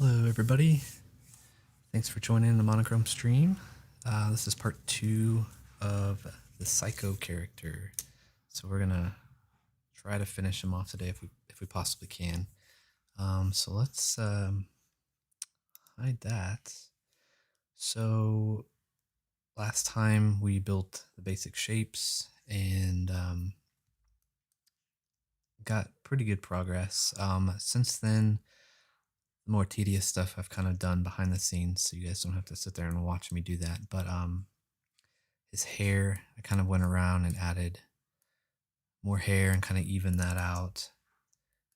Hello, everybody. Thanks for joining the Monochrome stream. This is part 2 of the Psycho character. So we're gonna try to finish him off today if we possibly can. So let's hide that. So last time we built the basic shapes and got pretty good progress. Since then, the more tedious stuff I've kind of done behind the scenes, so you guys don't have to sit there and watch me do that. But his hair, I kind of went around and added more hair and kind of evened that out.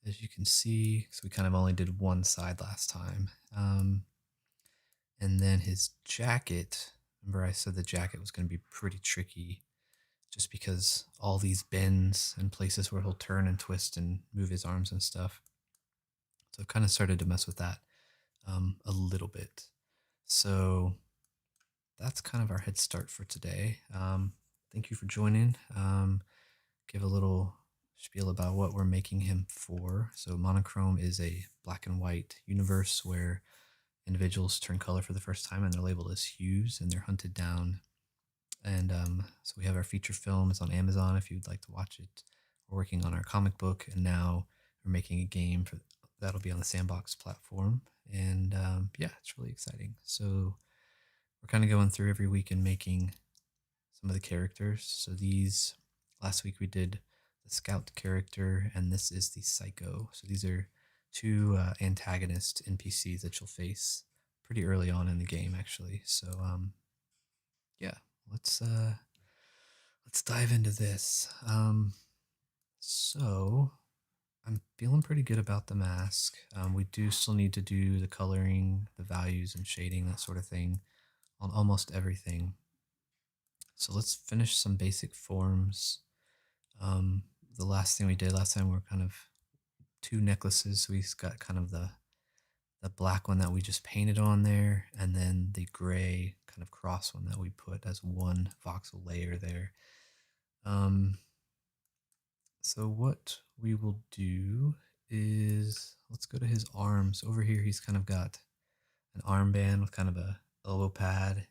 As you can see, so we kind of only did one side last time. And then his jacket, remember I said the jacket was going to be pretty tricky just because all these bends and places where he'll turn and twist and move his arms and stuff. So I've kind of started to mess with that a little bit. So that's kind of our head start for today. Thank you for joining. Give a little spiel about what we're making him for. So monochrome is a black and white universe where individuals turn color for the first time and they're labeled as hues and they're hunted down. And so we have our feature film. It's on Amazon if you'd like to watch it. We're working on our comic book, and now we're making a game for that'll be on the Sandbox platform. And yeah, it's really exciting. So we're kind of going through every week and making some of the characters. So these last week we did the scout character, and this is the psycho. So these are two antagonist NPCs that you'll face pretty early on in the game, actually. So yeah, let's dive into this. So I'm feeling pretty good about the mask. We do still need to do the coloring, the values and shading, that sort of thing on almost everything. So let's finish some basic forms. The last thing we did last time were kind of two necklaces. So we've got kind of the black one that we just painted on there, and then the gray kind of cross one that we put as one voxel layer there. So what we will do is, let's go to his arms. Over here he's kind of got an armband with kind of a elbow pad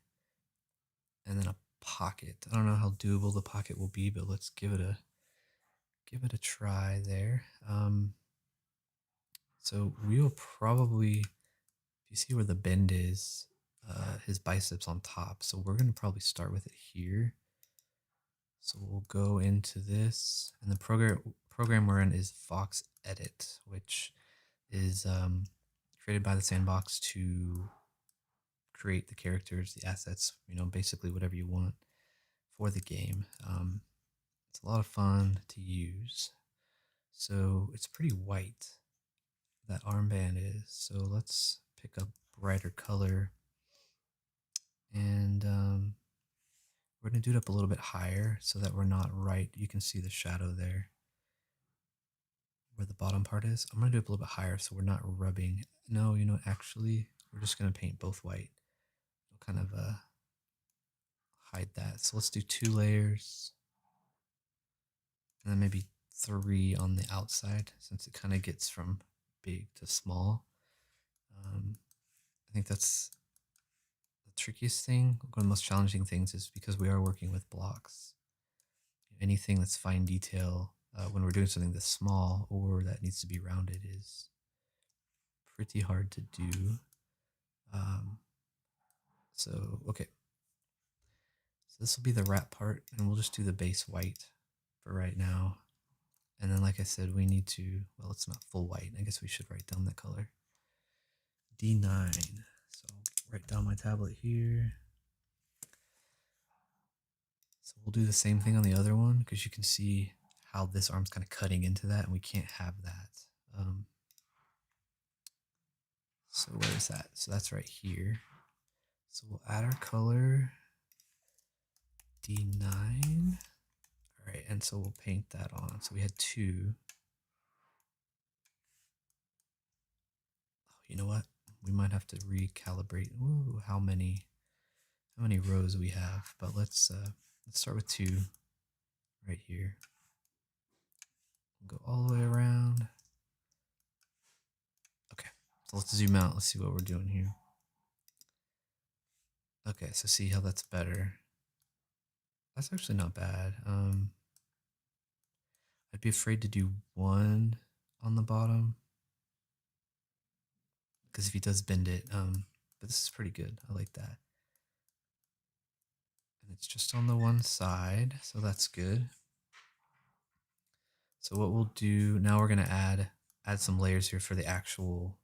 and then a pocket. I don't know how doable the pocket will be, but let's give it a try there. So we will probably, if you see where the bend is, his biceps on top. So we're going to probably start with it here. So we'll go into this, and the program we're in is VoxEdit, which is created by the Sandbox to create the characters, the assets, basically whatever you want for the game. It's a lot of fun to use. So it's pretty white, that armband is. So let's pick a brighter color, and we're going to do it up a little bit higher so that we're not right. You can see the shadow there where the bottom part is. I'm going to do it a little bit higher so we're not rubbing. No, actually, we're just going to paint both white. We'll kind of hide that. So let's do 2 layers, and then maybe 3 on the outside, since it kind of gets from big to small. I think that's the trickiest thing. One of the most challenging things is because we are working with blocks. Anything that's fine detail when we're doing something that's small or that needs to be rounded is pretty hard to do. So okay, so this will be the wrap part, and we'll just do the base white for right now. And then, like I said, we need to, well, it's not full white. I guess we should write down that color. D9. So I'll write down my tablet here. So we'll do the same thing on the other one, because you can see how this arm's kind of cutting into that, and we can't have that. So where is that? So that's right here. So we'll add our color, D9. All right, and so we'll paint that on. So we had 2. Oh, you know what? We might have to recalibrate. Ooh, how many rows we have? But let's start with 2 right here. We'll go all the way around. Okay, So let's zoom out. Let's see what we're doing here. Okay, so see how that's better. That's actually not bad. I'd be afraid to do one on the bottom because if he does bend it, but this is pretty good. I like that. And it's just on the one side, so that's good. So what we'll do now, we're gonna add some layers here for the actual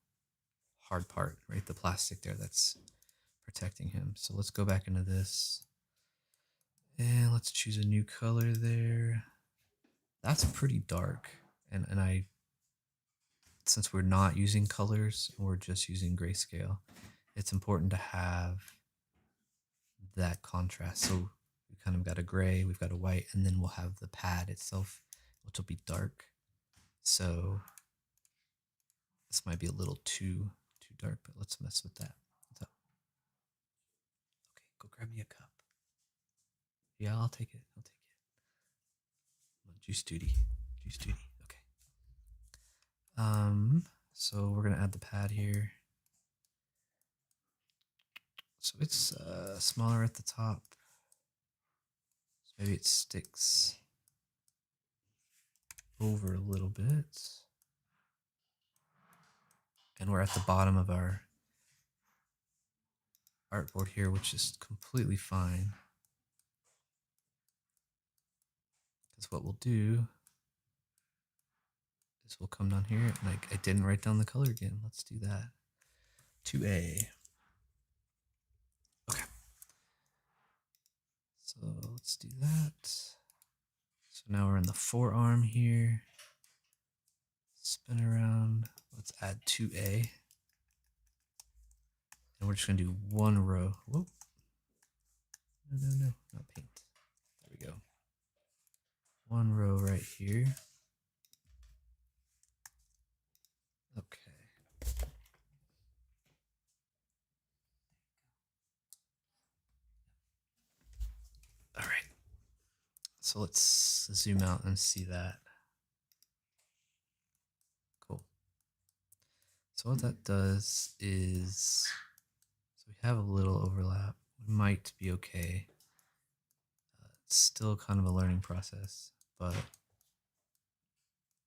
hard part, right? The plastic there that's protecting him. So let's go back into this and let's choose a new color there. That's pretty dark, and I, since we're not using colors and we're just using grayscale, it's important to have that contrast. So we kind of got a gray, we've got a white, and then we'll have the pad itself, which will be dark. So this might be a little too dark, but let's mess with that. What's up? Okay, go grab me a cup. Yeah, I'll take it. I'll take it. Juice duty. Juice duty. Okay. So we're gonna add the pad here. So it's smaller at the top. So maybe it sticks over a little bit. And we're at the bottom of our artboard here, which is completely fine. Because what we'll do is we'll come down here, and I didn't write down the color again. Let's do that. 2A. Okay. So let's do that. So now we're in the forearm here. Spin around. Let's add 2A. And we're just going to do one row. Whoa. No, not paint. There we go. One row right here. Okay. All right. So let's zoom out and see that. Cool. So what that does is, so we have a little overlap. We might be okay. It's still kind of a learning process, but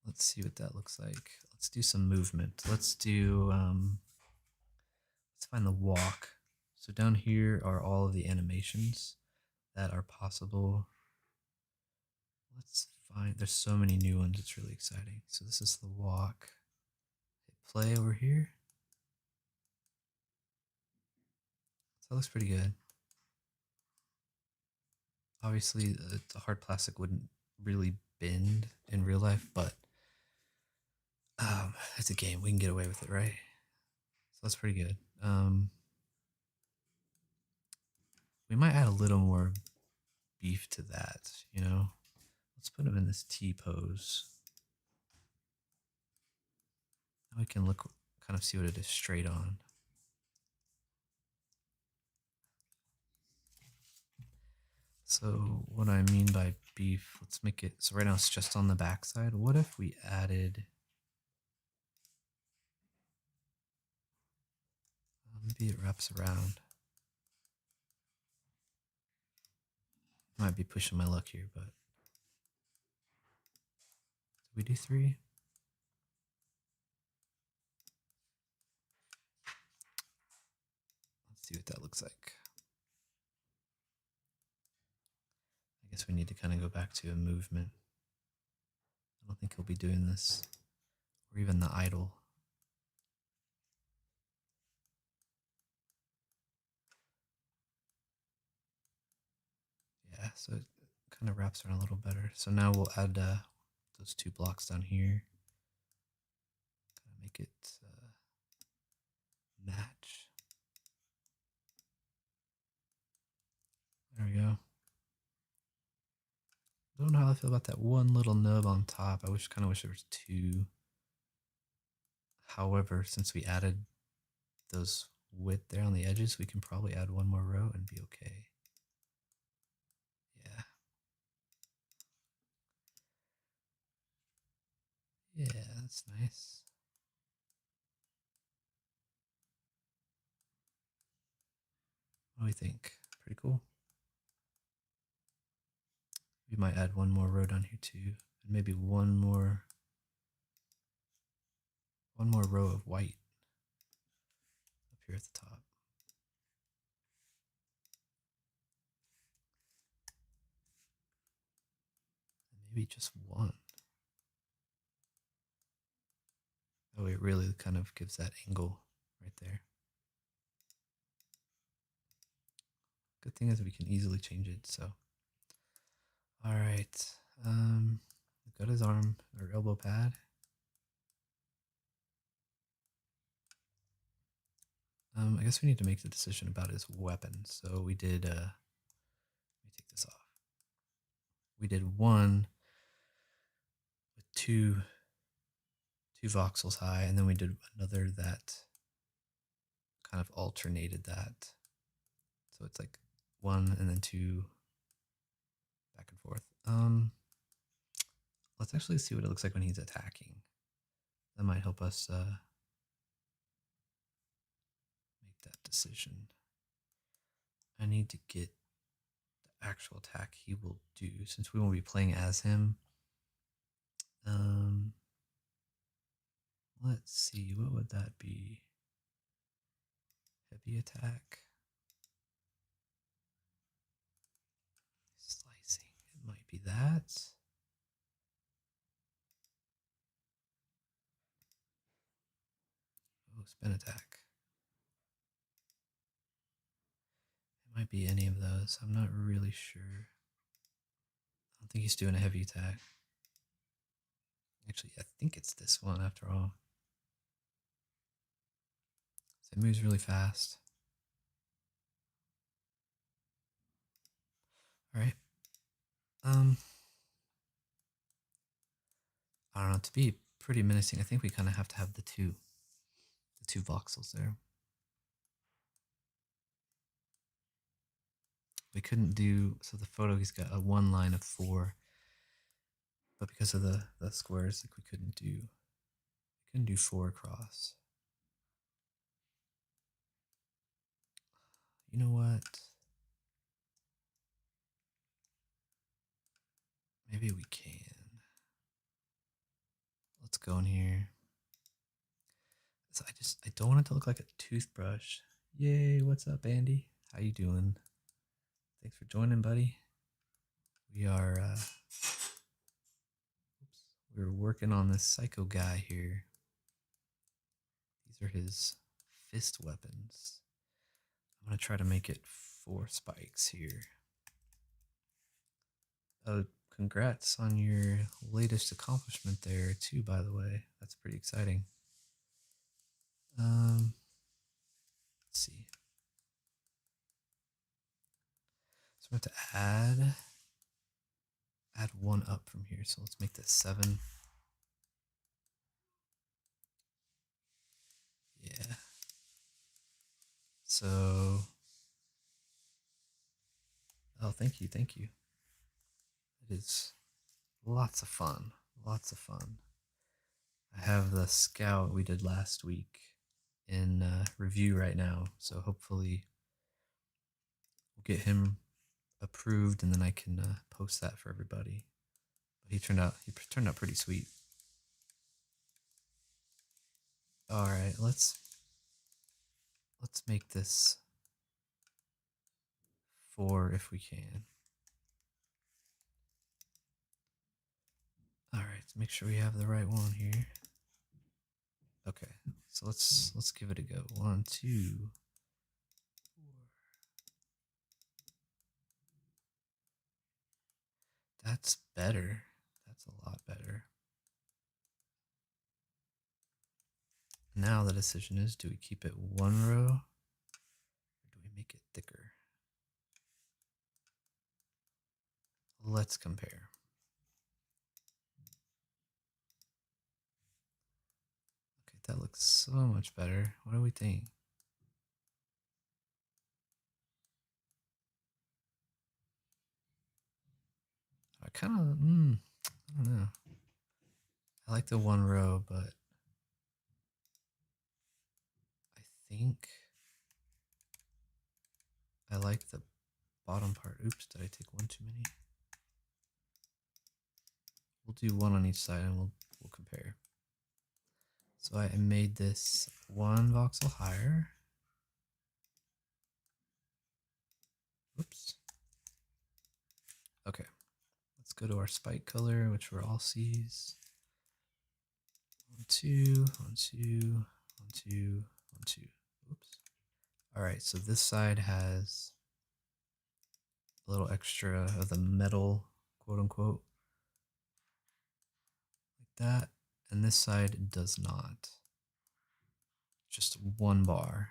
let's see what that looks like. Let's do some movement. Let's do, let's find the walk. So down here are all of the animations that are possible. Let's find, there's so many new ones, it's really exciting. So this is the walk. Hit play over here. So that looks pretty good. Obviously, the hard plastic wouldn't really bend in real life, but it's a game. We can get away with it, right? So that's pretty good. We might add a little more beef to that, you know? Let's put him in this T pose. Now we can look, kind of see what it is straight on. So what I mean by beef, let's make it, so right now it's just on the back side. What if we added, maybe it wraps around. Might be pushing my luck here, but did we do 3? Let's see what that looks like. I guess we need to kind of go back to a movement. I don't think he'll be doing this, or even the idle. Yeah, so it kind of wraps around a little better. So now we'll add those 2 blocks down here. Kind of make it match. There we go. I don't know how I feel about that one little nub on top. I kind of wish there was 2. However, since we added those width there on the edges, we can probably add 1 more row and be okay. Yeah. Yeah, that's nice. What do we think? Pretty cool. We might add one more row down here too, and maybe one more row of white up here at the top. And maybe just one. Oh, it really kind of gives that angle right there. Good thing is we can easily change it, so. All right, got his arm or elbow pad. I guess we need to make the decision about his weapon. So we did, let me take this off. We did one with two voxels high, and then we did another that kind of alternated that. So it's like one and then two back and forth. Let's actually see what it looks like when he's attacking. That might help us make that decision. I need to get the actual attack he will do since we won't be playing as him. Let's see, what would that be? Heavy attack. Slicing. It might be that. Oh, spin attack. It might be any of those. I'm not really sure. I don't think he's doing a heavy attack. Actually, I think it's this one after all. So it moves really fast. All right. I don't know, to be pretty menacing, I think we kind of have to have the two voxels there. We couldn't do, so the photo, he's got a one line of 4, but because of the squares, like we couldn't do 4 across. You know what? Maybe we can. Let's go in here. So I don't want it to look like a toothbrush. Yay, what's up, Andy? How you doing? Thanks for joining, buddy. We are we're working on this PSYCO guy here. These are his fist weapons. I'm gonna try to make it 4 spikes here. Oh, congrats on your latest accomplishment there too, by the way. That's pretty exciting. Let's see. So we have to add 1 up from here. So let's make this 7. Yeah. So, oh, thank you. It is lots of fun. I have the scout we did last week in review right now, so hopefully we'll get him approved, and then I can post that for everybody. But he turned out pretty sweet. All right, let's make this 4 if we can. All right, make sure we have the right one here. Okay, so let's give it a go. 1, 2, 4. That's better. That's a lot better. Now the decision is, do we keep it 1 row or do we make it thicker? Let's compare. Okay, that looks so much better. What do we think? I kind of, I don't know. I like the 1 row, but I like the bottom part. Oops, did I take one too many? We'll do one on each side and we'll compare. So I made this one voxel higher. Oops. Okay, let's go to our spike color, which we're all C's. 1, 2, 1, 2, 1, 2, 1, 2. Oops. All right, so this side has a little extra of the metal, quote unquote, like that. And this side does not. Just one bar.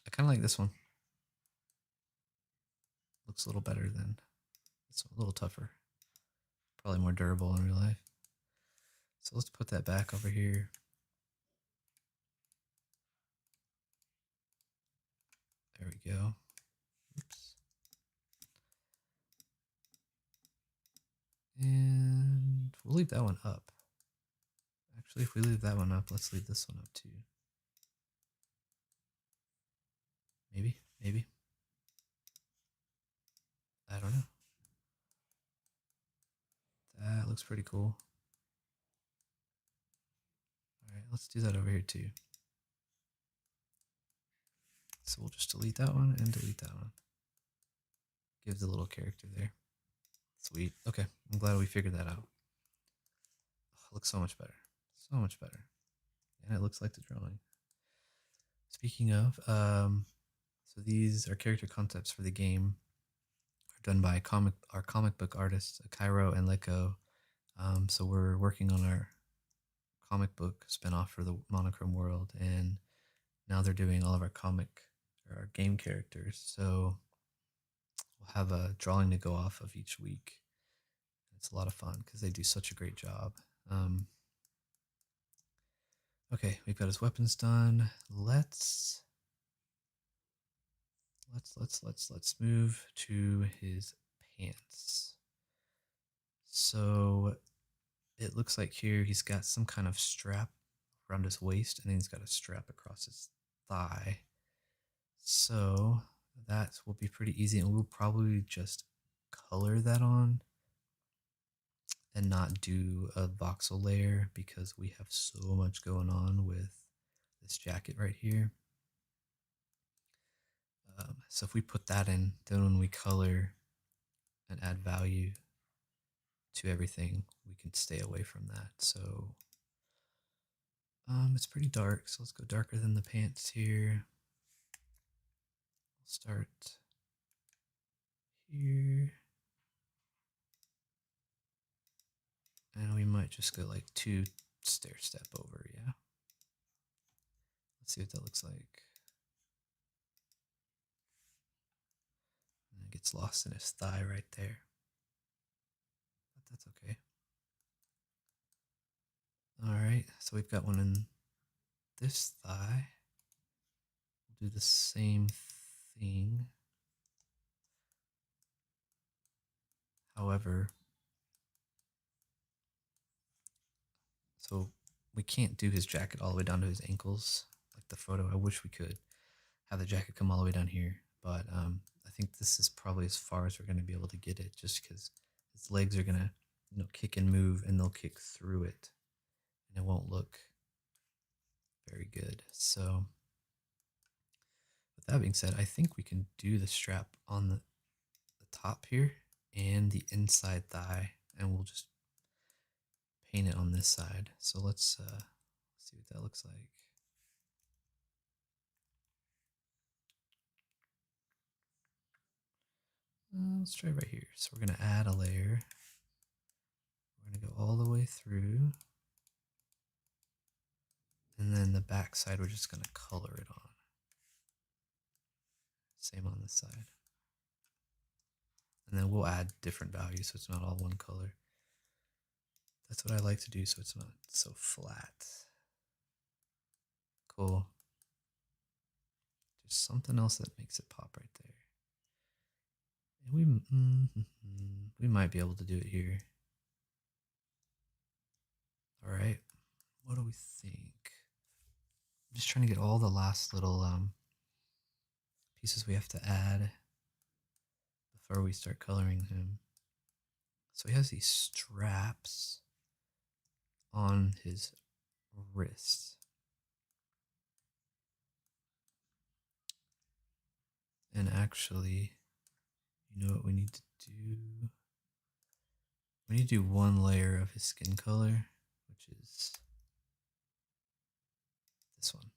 I kind of like this one. Looks a little better than this one, a little tougher. Probably more durable in real life. So let's put that back over here. There we go. Oops. And we'll leave that one up. Actually, if we leave that one up, let's leave this one up too. Maybe, maybe. I don't know. That looks pretty cool. All right, let's do that over here too. So we'll just delete that one and delete that one. Give the little character there. Sweet. Okay, I'm glad we figured that out. Oh, it looks so much better. So much better. And it looks like the drawing. Speaking of, so these are character concepts for the game. Are done by our comic book artists, Cairo and Leko. So we're working on our comic book spinoff for the Monochrome world, and now they're doing all of our our game characters. So we'll have a drawing to go off of each week. It's a lot of fun because they do such a great job. Okay, we've got his weapons done. Let's move to his pants. So it looks like here he's got some kind of strap around his waist, and then he's got a strap across his thigh. So that will be pretty easy, and we'll probably just color that on and not do a voxel layer because we have so much going on with this jacket right here. So if we put that in, then when we color and add value to everything, we can stay away from that. So it's pretty dark, so let's go darker than the pants here. We'll start here. And we might just go like 2 stair step over, yeah. Let's see what that looks like. And it gets lost in his thigh right there. But that's okay. Alright, so we've got one in this thigh. We'll do the same thing. However, so we can't do his jacket all the way down to his ankles like the photo. I wish we could have the jacket come all the way down here, but I think this is probably as far as we're going to be able to get it, just because his legs are going to, kick and move, and they'll kick through it, and it won't look very good. So with that being said, I think we can do the strap on the top here and the inside thigh, and we'll just paint it on this side. So let's see what that looks like. Let's try right here. So we're going to add a layer. We're going to go all the way through. And then the back side, we're just going to color it on. Same on this side. And then we'll add different values so it's not all one color. That's what I like to do so it's not so flat. Cool. Just something else that makes it pop right there. And we might be able to do it here. All right. What do we think? I'm just trying to get all the last little pieces we have to add before we start coloring him. So he has these straps on his wrist. And actually, you know what we need to do? We need to do one layer of his skin color, which is this one.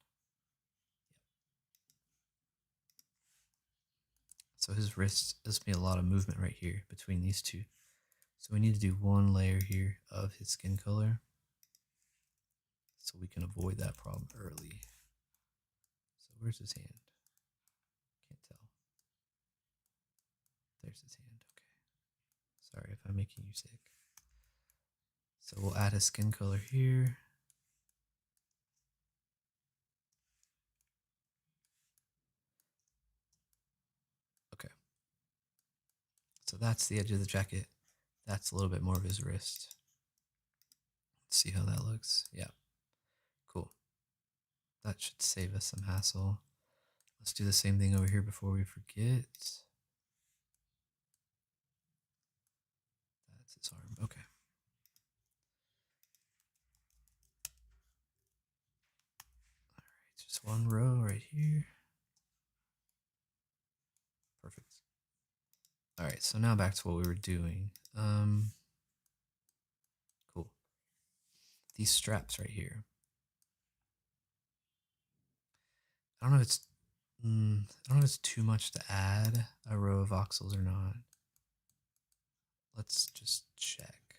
So his wrist, there's going to be a lot of movement right here between these two. So we need to do one layer here of his skin color so we can avoid that problem early. So where's his hand? Can't tell. There's his hand. Okay. Sorry if I'm making you sick. So we'll add a skin color here. Okay. So that's the edge of the jacket. That's a little bit more of his wrist. Let's see how that looks. Yeah. Cool. That should save us some hassle. Let's do the same thing over here before we forget. That's his arm. Okay. All right, just one row right here. Perfect. All right, so now back to what we were doing. Cool. These straps right here. I don't know if it's I don't know if it's too much to add a row of voxels or not. Let's just check.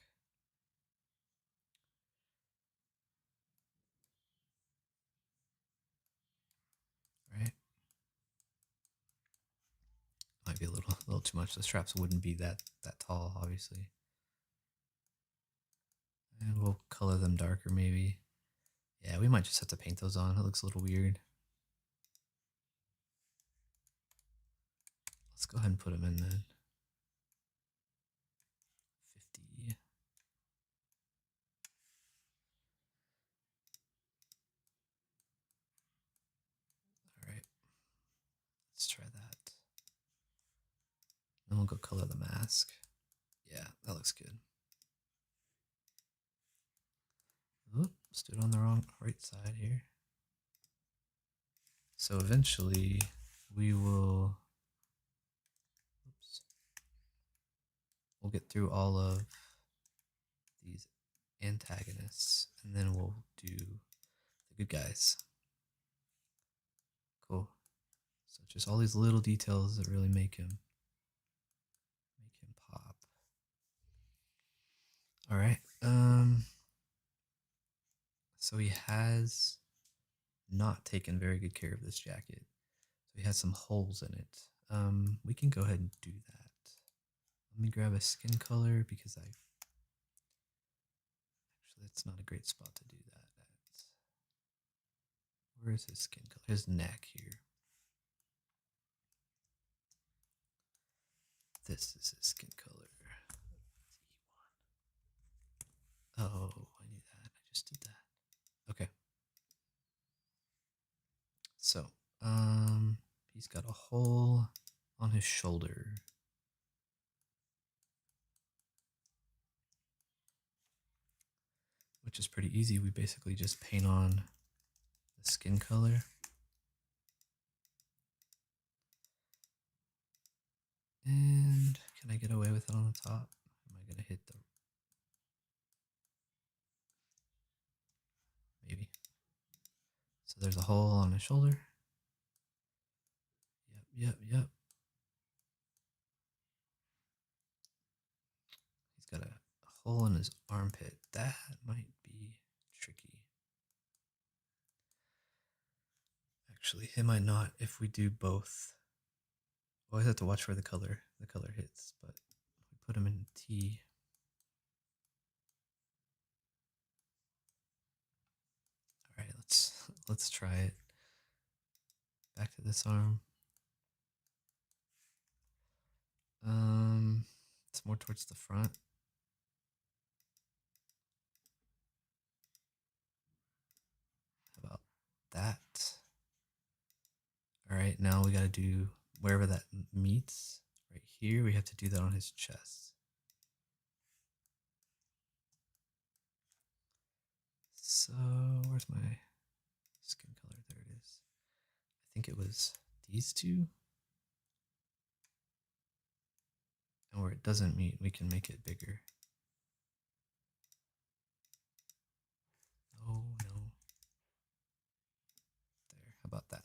Right? Might be a little too much. The straps wouldn't be that tall, obviously. And we'll color them darker maybe. Yeah, we might just have to paint those on. It looks a little weird. Let's go ahead and put them in then. 50. All right. Let's try that. Then we'll go color the mask. Yeah, that looks good. Oop, stood on the right side here. So eventually we will, we'll get through all of these antagonists and then we'll do the good guys. Cool. So just all these little details that really make him pop. All right. So he has not taken very good care of this jacket. So he has some holes in it. We can go ahead and do that. Let me grab a skin color because actually that's not a great spot to do that at. Where is his skin color? His neck here. This is his skin color. Oh, I knew that. I just did that. Okay. So, he's got a hole on his shoulder. Which is pretty easy. We basically just paint on the skin color. And can I get away with it on the top? Am I going to hit the... Maybe. So there's a hole on his shoulder. Yep. He's got a hole in his armpit. That might be tricky. Actually, it might not if we do both. Always have to watch where the color hits, but we put them in T. All right, let's try it. Back to this arm. It's more towards the front. How about that? All All right, now we got to do wherever that meets. Right here, we have to do that on his chest. So where's my skin color? There it is. I think it was these two. And where it doesn't meet, we can make it bigger. Oh no. There, how about that?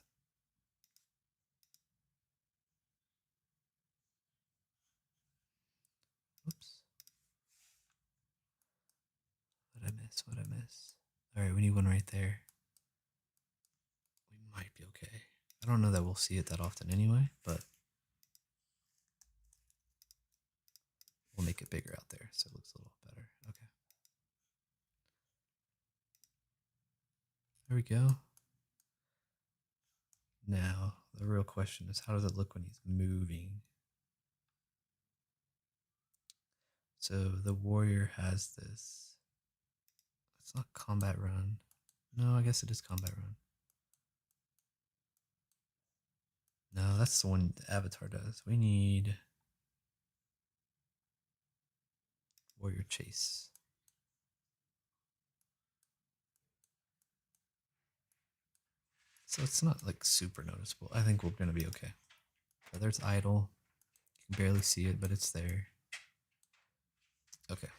Oops. What I miss? What I miss? All right, we need one right there. We might be okay. I don't know that we'll see it that often anyway, but we'll make it bigger out there so it looks a little better. Okay. There we go. Now, the real question is, how does it look when he's moving? So the warrior has this. It's not combat run. No, I guess it is combat run. No, that's the one the avatar does. We need warrior chase. So it's not like super noticeable. I think we're going to be okay. So there's idle. You can barely see it, but it's there. Okay.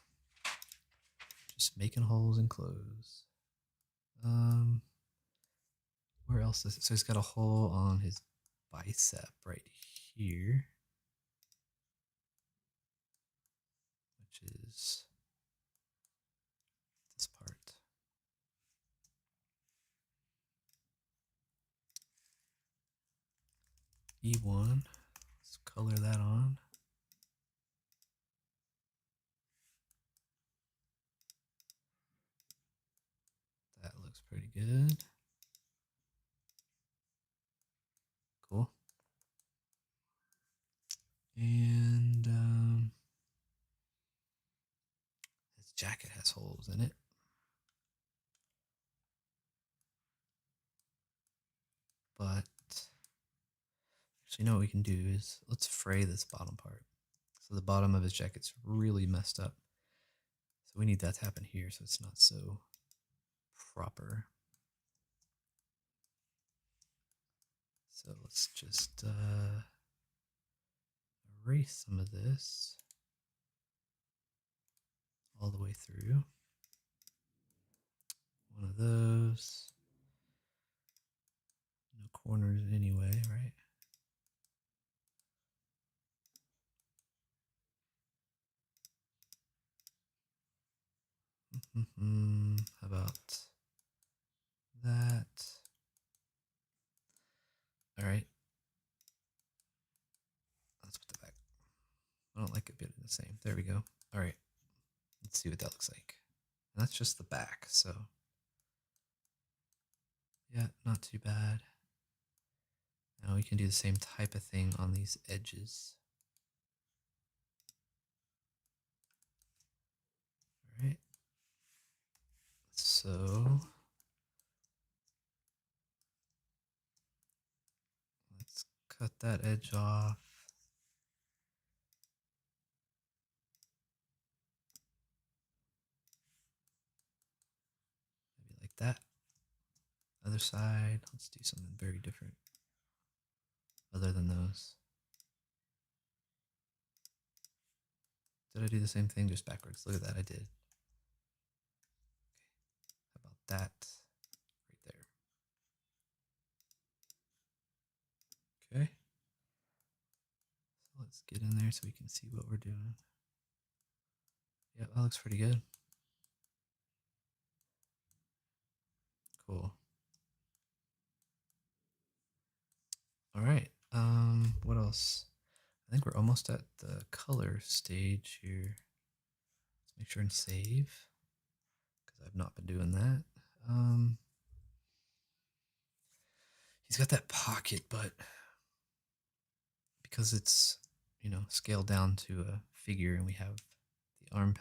Just making holes and clothes. Where else is it? So he's got a hole on his bicep right here, which is this part. E1. Let's color that on. That looks pretty good. Cool. And his jacket has holes in it. But so you know what we can do is let's fray this bottom part. So the bottom of his jacket's really messed up. So we need that to happen here so it's not so proper. So let's just erase some of this all the way through. One of those. No corners anyway, right? How about that? All right. Let's put that back. I don't like it being the same. There we go. All right. Let's see what that looks like. And that's just the back, so yeah, not too bad. Now we can do the same type of thing on these edges. All right. So let's cut that edge off. Maybe like that. Other side, let's do something very different other than those. Did I do the same thing just backwards? Look at that, I did. Okay, how about that right there? Okay. So let's get in there so we can see what we're doing. Yeah, that looks pretty good. Cool. All right. What else? I think we're almost at the color stage here. Let's make sure and save because I've not been doing that. He's got that pocket, but because it's, you know, scaled down to a figure and we have the arm,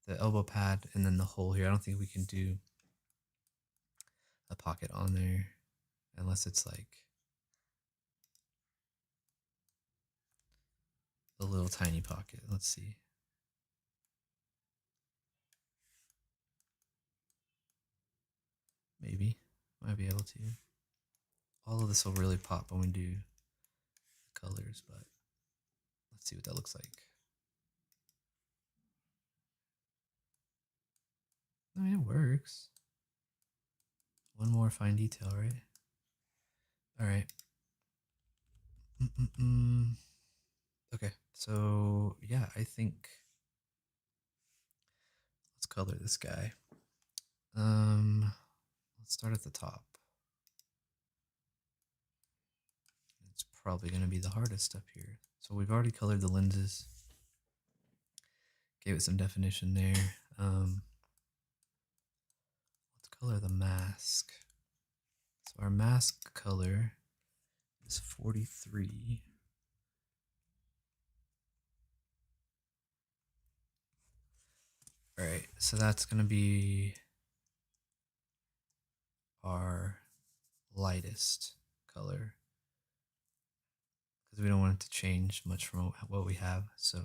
the elbow pad, and then the hole here, I don't think we can do a pocket on there unless it's like a little tiny pocket. Let's see. Maybe. Might be able to. All of this will really pop when we do the colors, but let's see what that looks like. I mean, it works. One more fine detail, right? All right. Okay, so yeah, I think let's color this guy. Let's start at the top. It's probably going to be the hardest up here. So we've already colored the lenses. Gave it some definition there. Let's color the mask. So our mask color is 43. All right, so that's going to be our lightest color because we don't want it to change much from what we have. So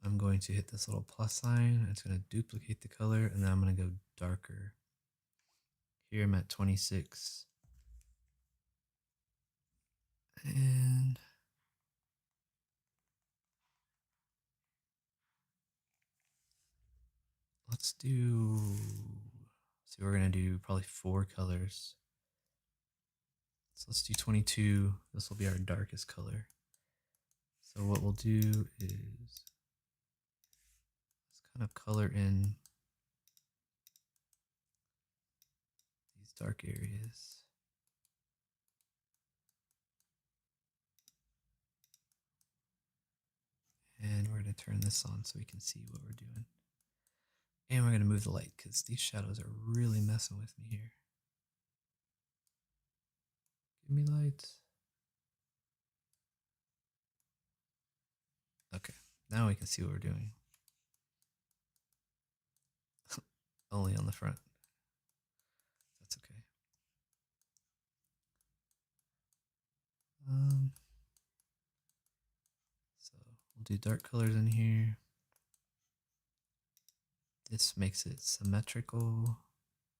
I'm going to hit this little plus sign. It's going to duplicate the color, and then I'm going to go darker. Here I'm at 26. And let's do, so we're going to do probably 4 colors. So let's do 22. This will be our darkest color. So what we'll do is let's kind of color in these dark areas. And we're going to turn this on so we can see what we're doing. And we're going to move the light because these shadows are really messing with me here. Give me lights. Okay, now we can see what we're doing. Only on the front. That's okay. So we'll do dark colors in here. This makes it symmetrical,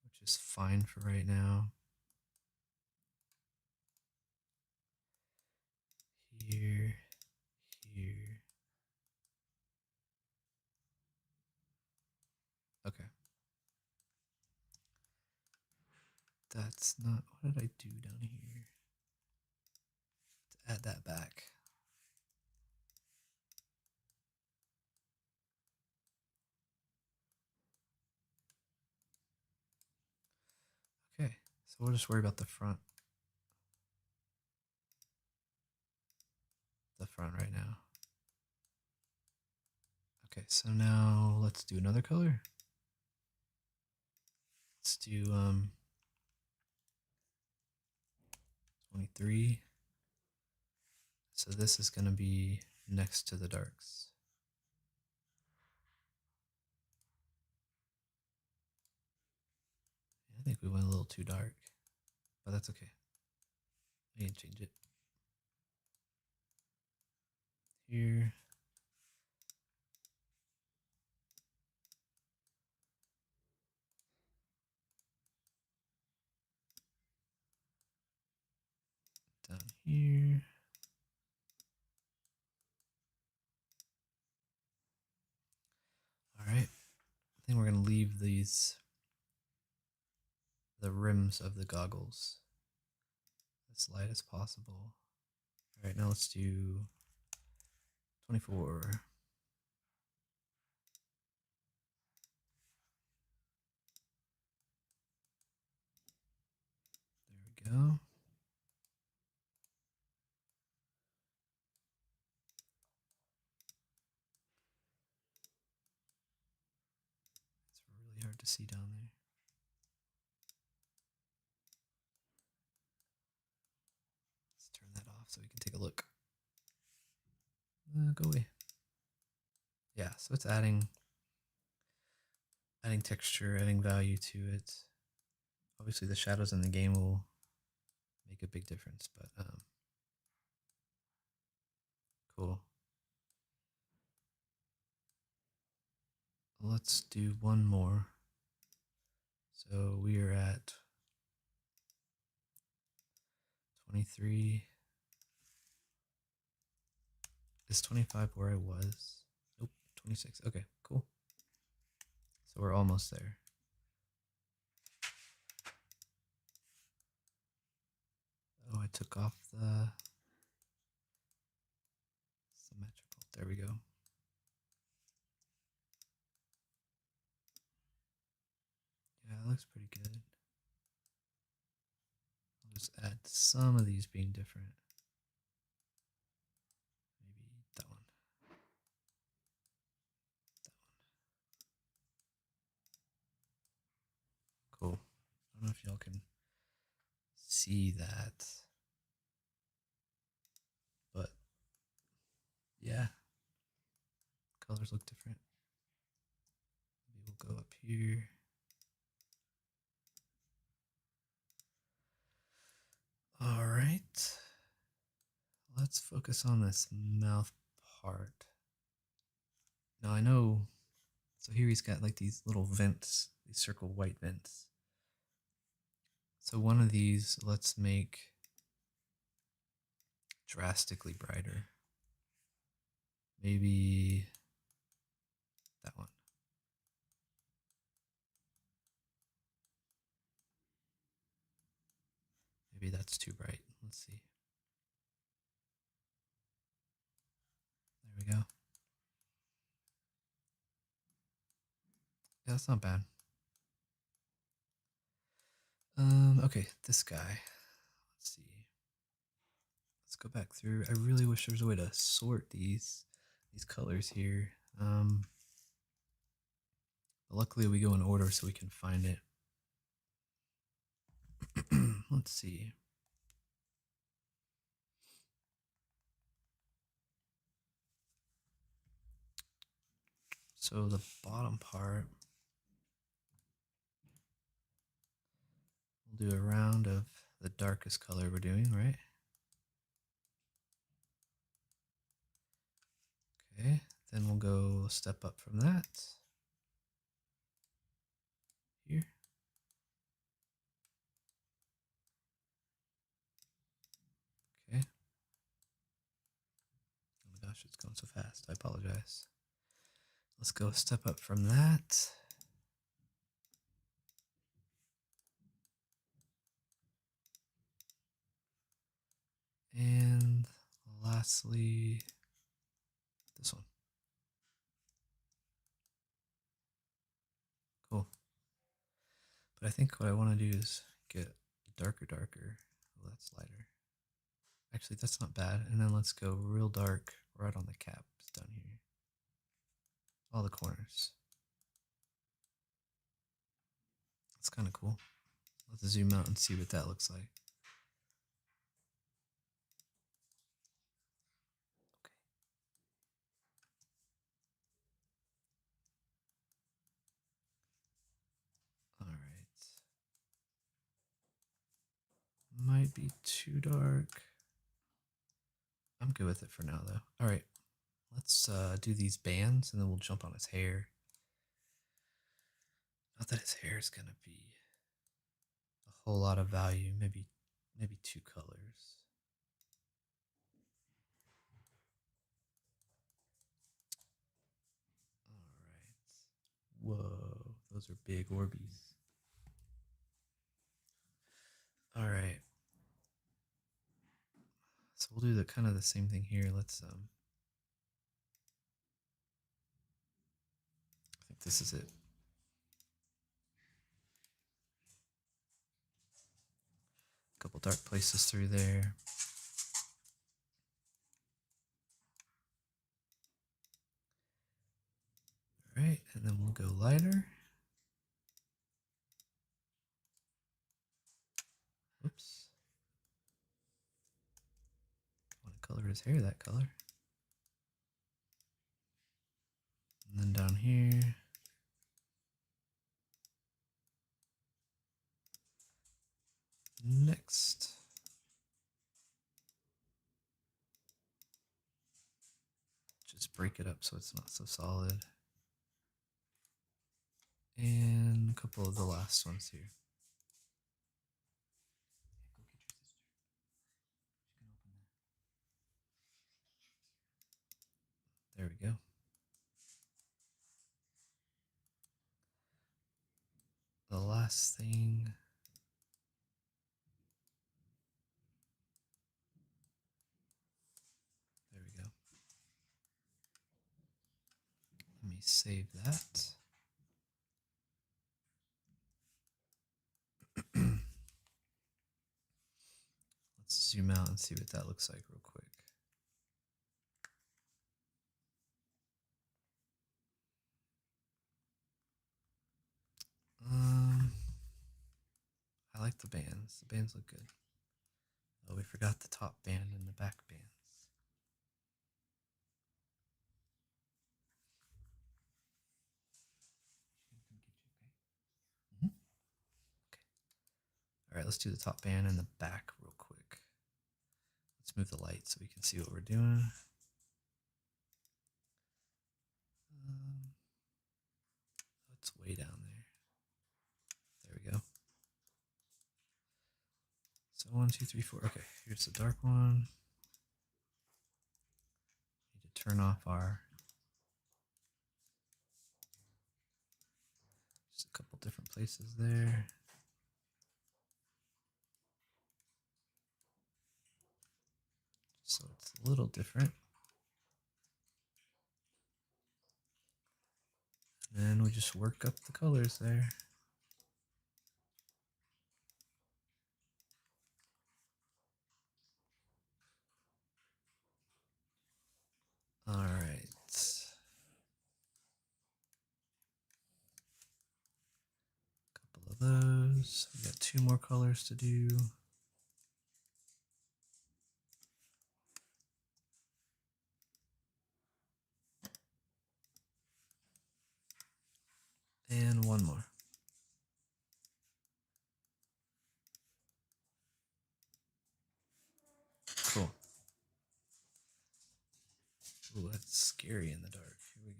which is fine for right now. Here, here. Okay. That's not, what did I do down here? To add that back. Okay, so we'll just worry about the front. The front right now. Okay, so now let's do another color. Let's do 23. So this is going to be next to the darks. I think we went a little too dark, but that's okay. I can change it. Here. Down here. All right. I think we're going to leave these, the rims of the goggles, as light as possible. All right, now let's do 24. There we go. It's really hard to see down there. Let's turn that off so we can take a look. Go away. Yeah, so it's adding texture, adding value to it. Obviously the shadows in the game will make a big difference, but Cool. Let's do one more. So we are at 23. Is 25 where I was? Nope, 26. Okay, cool. So we're almost there. Oh, I took off the symmetrical. There we go. Yeah, it looks pretty good. I'll just add some of these being different. Maybe that one. That one. Cool. I don't know if y'all can see that. But yeah, colors look different. Maybe we'll go up here. All right. Let's focus on this mouth part. Now I know, so here he's got like these little vents, these circle white vents. So one of these, let's make drastically brighter. Maybe that one. Maybe that's too bright. Let's see. There we go. Yeah, that's not bad. Okay, this guy. Let's see. Let's go back through. I really wish there was a way to sort these colors here. But luckily we go in order so we can find it. Let's see. So the bottom part, we'll do a round of the darkest color we're doing, right? Okay, then we'll go a step up from that. Here. Okay. Oh my gosh, it's going so fast. I apologize. Let's go a step up from that. And lastly, this one. Cool. But I think what I want to do is get darker. Oh, that's lighter. Actually, that's not bad. And then let's go real dark right on the caps down here. All the corners. That's kind of cool. Let's zoom out and see what that looks like. Okay. All right. Might be too dark. I'm good with it for now, though. All right. Let's do these bands, and then we'll jump on his hair. Not that his hair is going to be a whole lot of value. Maybe 2 colors. All right. Whoa, those are big Orbeez. All right. So we'll do the kind of the same thing here. Let's I think this is it. A couple dark places through there. All right, and then we'll go lighter. Whoops. I want to color his hair that color. And then down here. Next. just break it up so it's not so solid. And a couple of the last ones here. There we go. The last thing. There we go. Let me save that. Let's zoom out and see what that looks like real quick. I like the bands. The bands look good. Oh, we forgot the top band and the back bands. Okay. All right, let's do the top band and the back real quick. Let's move the light so we can see what we're doing. It's way down there. There we go. So 1, 2, 3, 4. Okay, here's the dark one. Need to turn off our just a couple different places there. So it's a little different. And then we just work up the colors there. All right. Couple of those. We got 2 more colors to do. And 1 more. Cool. Ooh, that's scary in the dark. Here we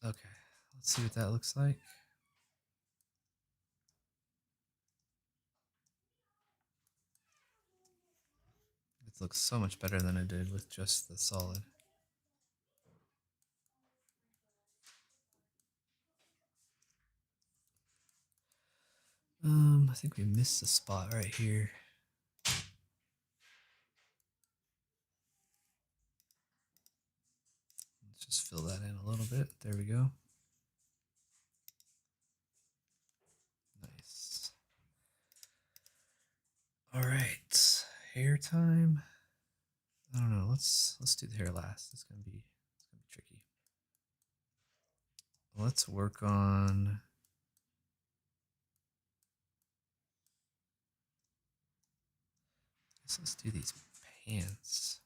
go. Okay, let's see what that looks like. It looks so much better than it did with just the solid. I think we missed a spot right here. Let's just fill that in a little bit. There we go. Nice. All right, hair time. I don't know. Let's do the hair last. It's gonna be tricky. Let's work on. Let's do these pants.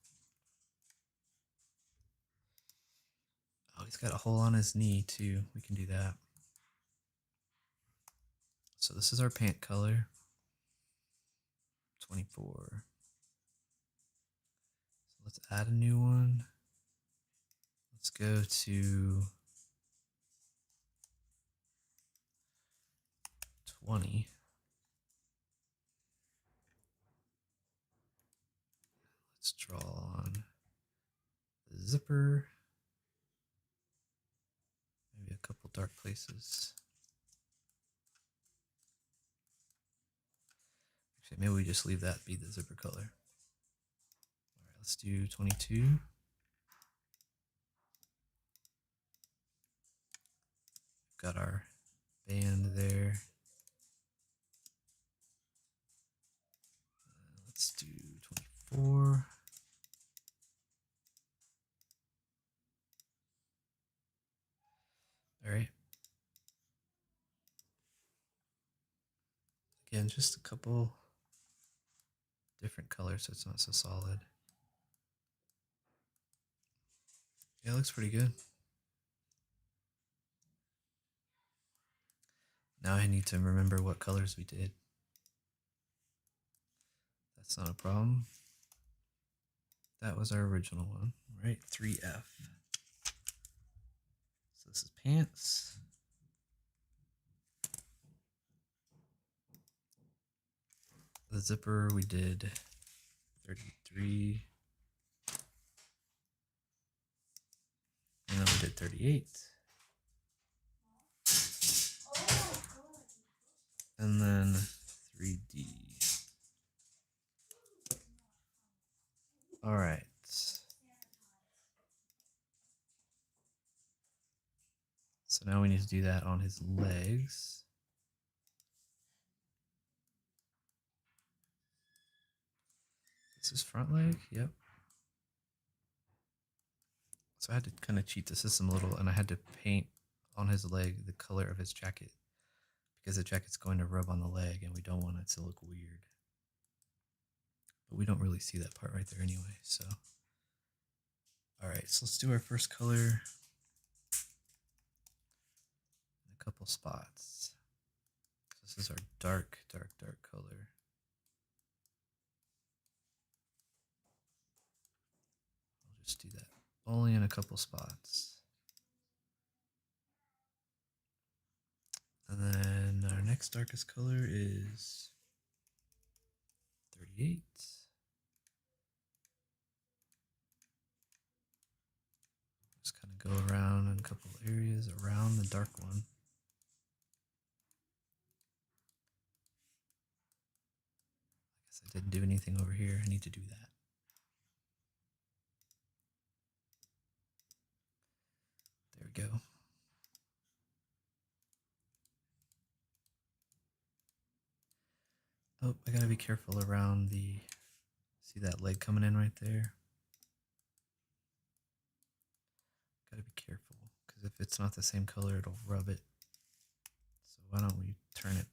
Oh, he's got a hole on his knee too. We can do that. So this is our pant color. 24. So let's add a new one. Let's go to 20. Let's draw on the zipper. Maybe a couple dark places. Actually, maybe we just leave that be the zipper color. All right, let's do 22. Got our band there. Let's do 24. All right. Again, just a couple different colors so it's not so solid. Yeah, it looks pretty good. Now I need to remember what colors we did. That's not a problem. that was our original one, right? 3F. So this is pants. The zipper we did 33. And then we did 38. And then 3D. All right. So now we need to do that on his legs. This is front leg, yep. So I had to kind of cheat the system a little, and I had to paint on his leg the color of his jacket because the jacket's going to rub on the leg and we don't want it to look weird. But we don't really see that part right there anyway, so. All right, so let's do our first color in a couple spots. This is our dark color. I'll just do that only in a couple spots. And then our next darkest color is 38. Just kind of go around in a couple areas around the dark one. I guess I didn't do anything over here. I need to do that. There we go. Oh, I gotta be careful around the, see that leg coming in right there? Gotta be careful, because if it's not the same color, it'll rub it. So why don't we turn it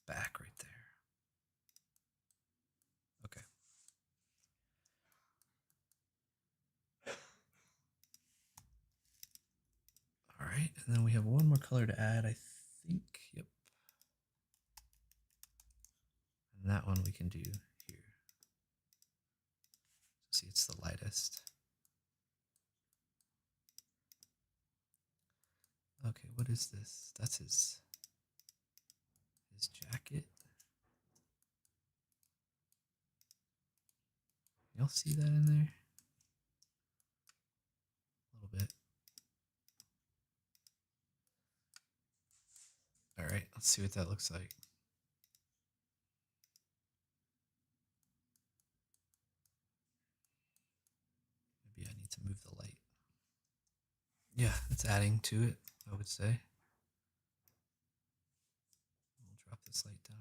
back right there? Okay. All right, and then we have one more color to add, I think. Yep. And that one we can do here. See, it's the lightest. Okay, what is this? That's his jacket. Y'all see that in there? A little bit. All right, let's see what that looks like. Maybe I need to move the light. Yeah, it's adding to it, I would say. We'll drop this light down.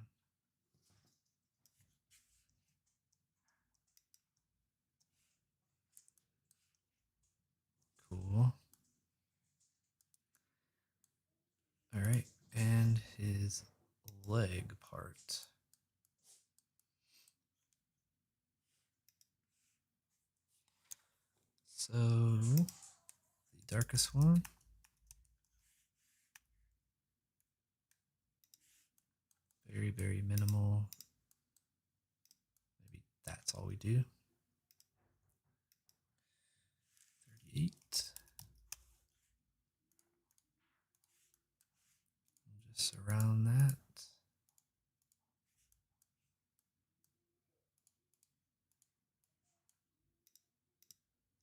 Cool. All right, and his leg part. So, the darkest one. Very, very minimal. Maybe that's all we do. 38. Just surround that.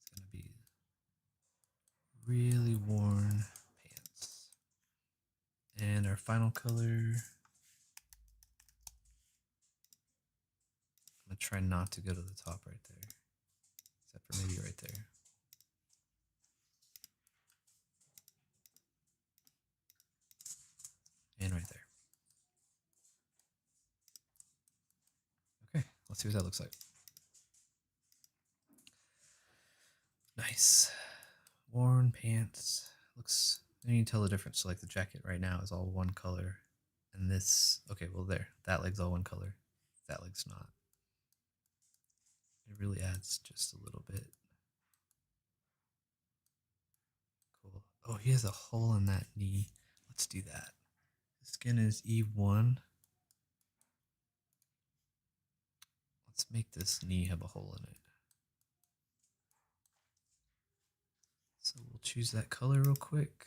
It's going to be really worn pants. And our final color, I'm going to try not to go to the top right there, except for maybe right there. And right there. Okay, let's see what that looks like. Nice. Worn pants. Looks, and you can tell the difference. So like the jacket right now is all one color. And this, okay, well there, that leg's all one color. That leg's not. It really adds just a little bit. Cool. Oh, he has a hole in that knee. Let's do that. The skin is E1. Let's make this knee have a hole in it. So we'll choose that color real quick.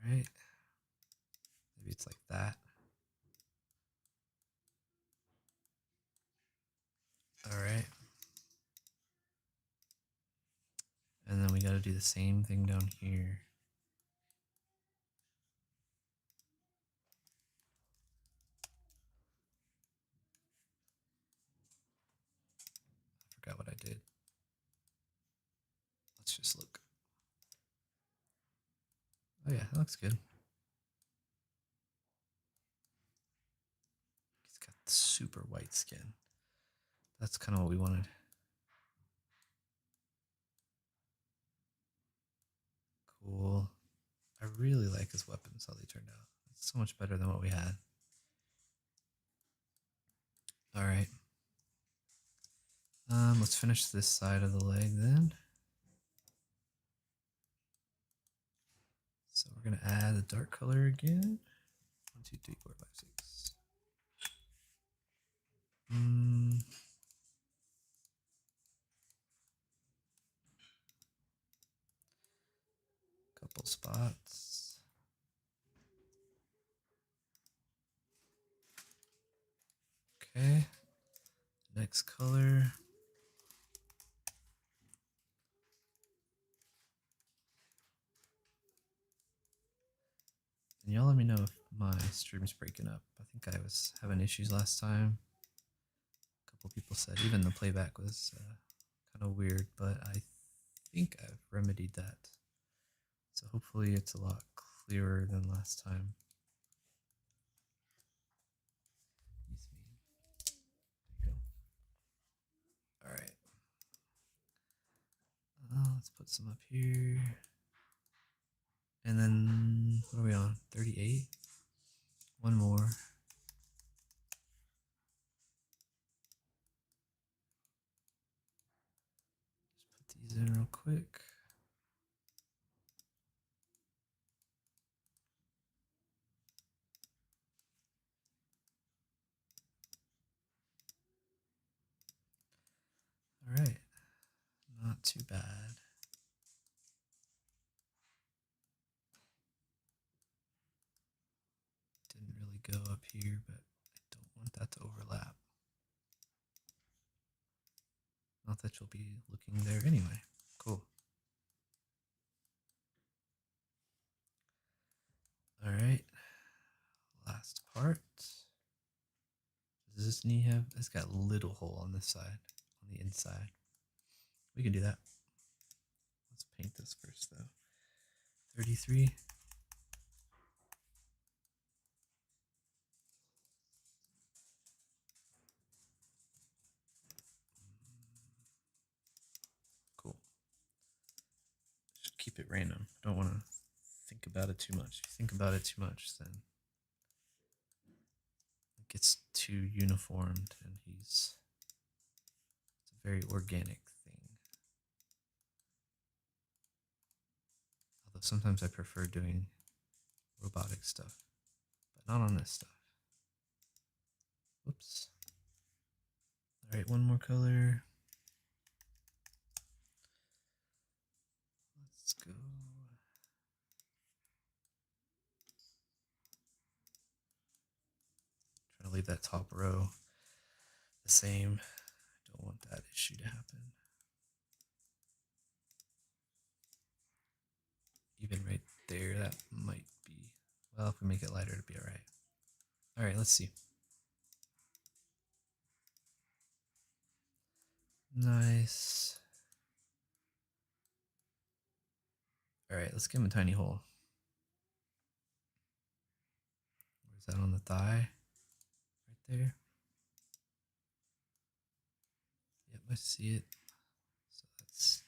All right. Maybe it's like that. All right. And then we got to do the same thing down here. I forgot what I did. Let's just look. Oh yeah, that looks good. He's got super white skin. That's kind of what we wanted. Cool. I really like his weapons, how they turned out. It's so much better than what we had. All right. Let's finish this side of the leg then. So we're gonna add a dark color again. 1, 2, 3, 4, 5, 6. Couple spots. Okay. Next color. And y'all let me know if my stream's breaking up. I think I was having issues last time. A couple people said even the playback was kind of weird, but I think I've remedied that. So hopefully it's a lot clearer than last time. There you go. All right. Let's put some up here. And then, what are we on? 38? One more. Just put these in real quick. All right. Not too bad. Didn't really go up here, but I don't want that to overlap. Not that you'll be looking there anyway. Cool. All right. Last part. Does this knee have? It's got a little hole on this side, on the inside. We can do that. Let's paint this first, though. 33. Cool. Just keep it random. Don't want to think about it too much. If you think about it too much, then it gets too uniformed, and it's a very organic thing. Although sometimes I prefer doing robotic stuff, but not on this stuff. Whoops. All right, one more color. Let's go. Trying to leave that top row the same. I don't want that issue to happen. Even right there, that might be, well, if we make it lighter, it'll be all right. All right, let's see. Nice. All right, let's give him a tiny hole. Where's that on the thigh? Right there. Yep, I see it. So that's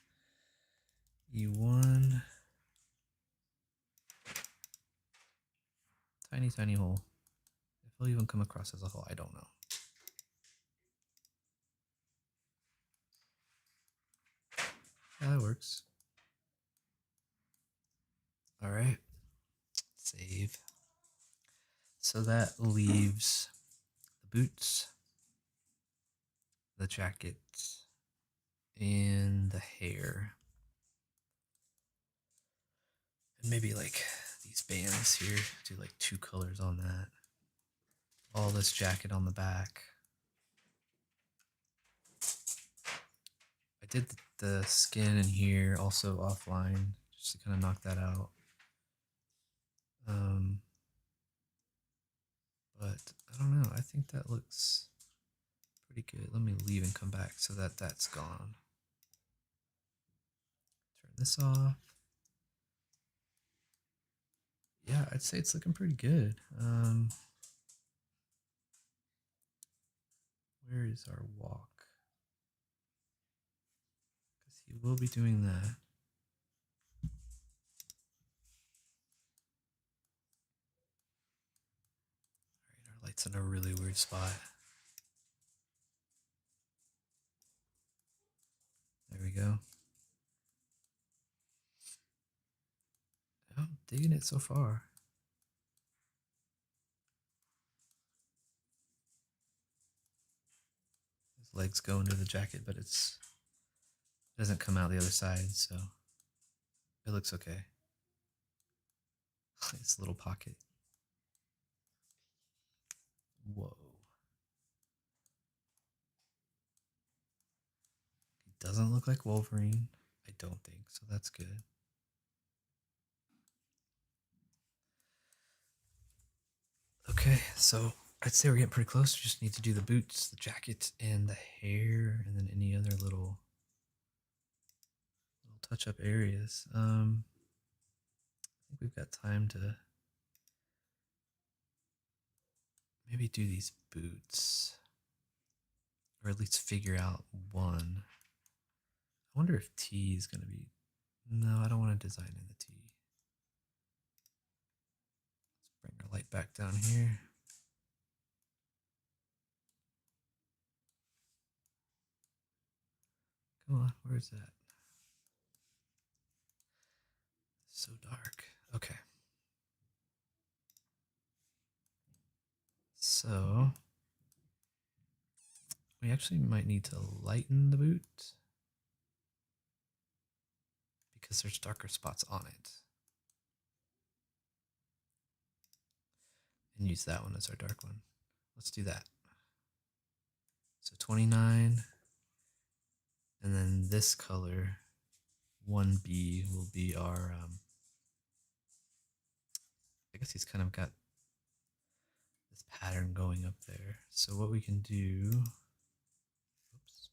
E1. Tiny, tiny hole. If it'll even come across as a hole, I don't know. Yeah, that works. All right. Save. So that leaves the boots the jacket and the hair. And maybe like these bands here, do like 2 colors on that. All this jacket on the back. I did the skin in here also offline just to kind of knock that out. But I don't know. I think that looks pretty good. Let me leave and come back so that that's gone. Turn this off. Yeah, I'd say it's looking pretty good. Where is our walk? Because he will be doing that. Alright, our light's in a really weird spot. There we go. I'm digging it so far. His legs go into the jacket, but it doesn't come out the other side, so it looks okay. It's a little pocket. Whoa. He doesn't look like Wolverine. I don't think, so that's good. Okay, so I'd say we're getting pretty close. We just need to do the boots, the jacket, and the hair, and then any other little touch-up areas. I think we've got time to maybe do these boots, or at least figure out one. I wonder if T is going to be... No, I don't want to design in the T. Let's bring our light back down here. Come on, where's that? It's so dark. Okay. So we actually might need to lighten the boot because there's darker spots on it. And use that one as our dark one. Let's do that. So 29. And then this color, 1B, will be our, I guess he's kind of got this pattern going up there. So what we can do, oops.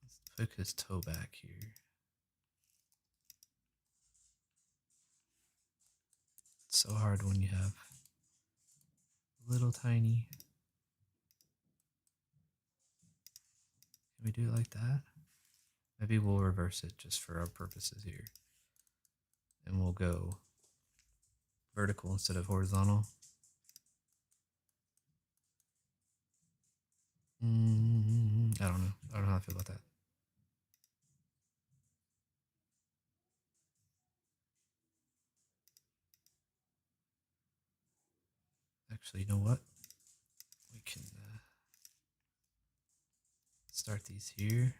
Let's put his toe back here. It's so hard when you have little tiny. Can we do it like that? Maybe we'll reverse it just for our purposes here. And we'll go vertical instead of horizontal. I don't know. I don't know how I feel about that. Actually, you know what? We can start these here.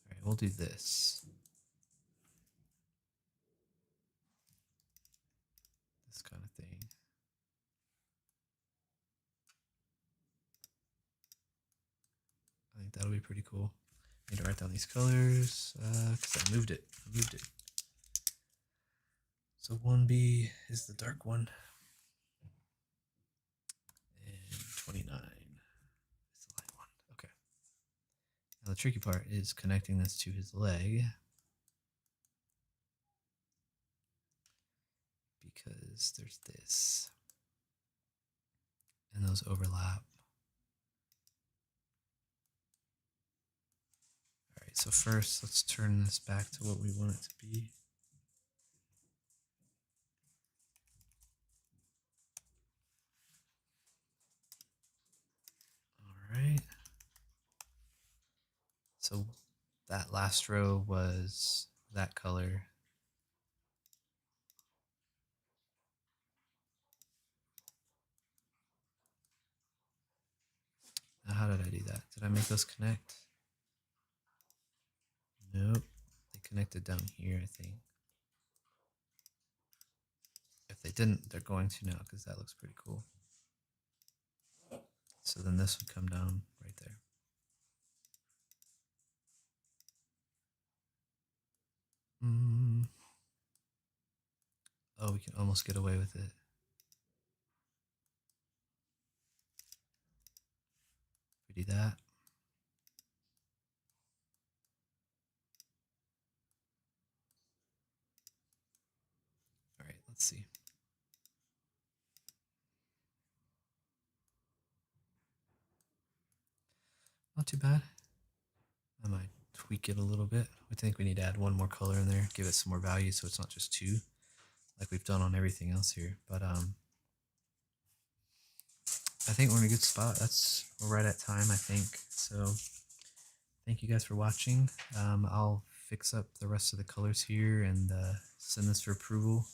All right, we'll do this. This kind of thing. I think that'll be pretty cool. I need to write down these colors because I moved it. So 1B is the dark one. And 29 is the light one. Okay. Now the tricky part is connecting this to his leg. Because there's this. And those overlap. Alright, so first let's turn this back to what we want it to be. Alright. So that last row was that color. Now, how did I do that? Did I make those connect? Nope. They connected down here, I think. If they didn't, they're going to now because that looks pretty cool. So then this would come down right there. Oh, we can almost get away with it. Pretty that. All right, let's see. Not too bad. I might tweak it a little bit. I think we need to add one more color in there, give it some more value so it's not just two, like we've done on everything else here. But I think we're in a good spot. We're right at time, I think. So thank you guys for watching. I'll fix up the rest of the colors here and send this for approval.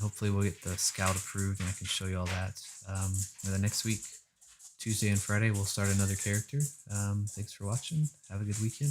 Hopefully we'll get the scout approved and I can show you all that. The next week, Tuesday and Friday, we'll start another character. Thanks for watching. Have a good weekend.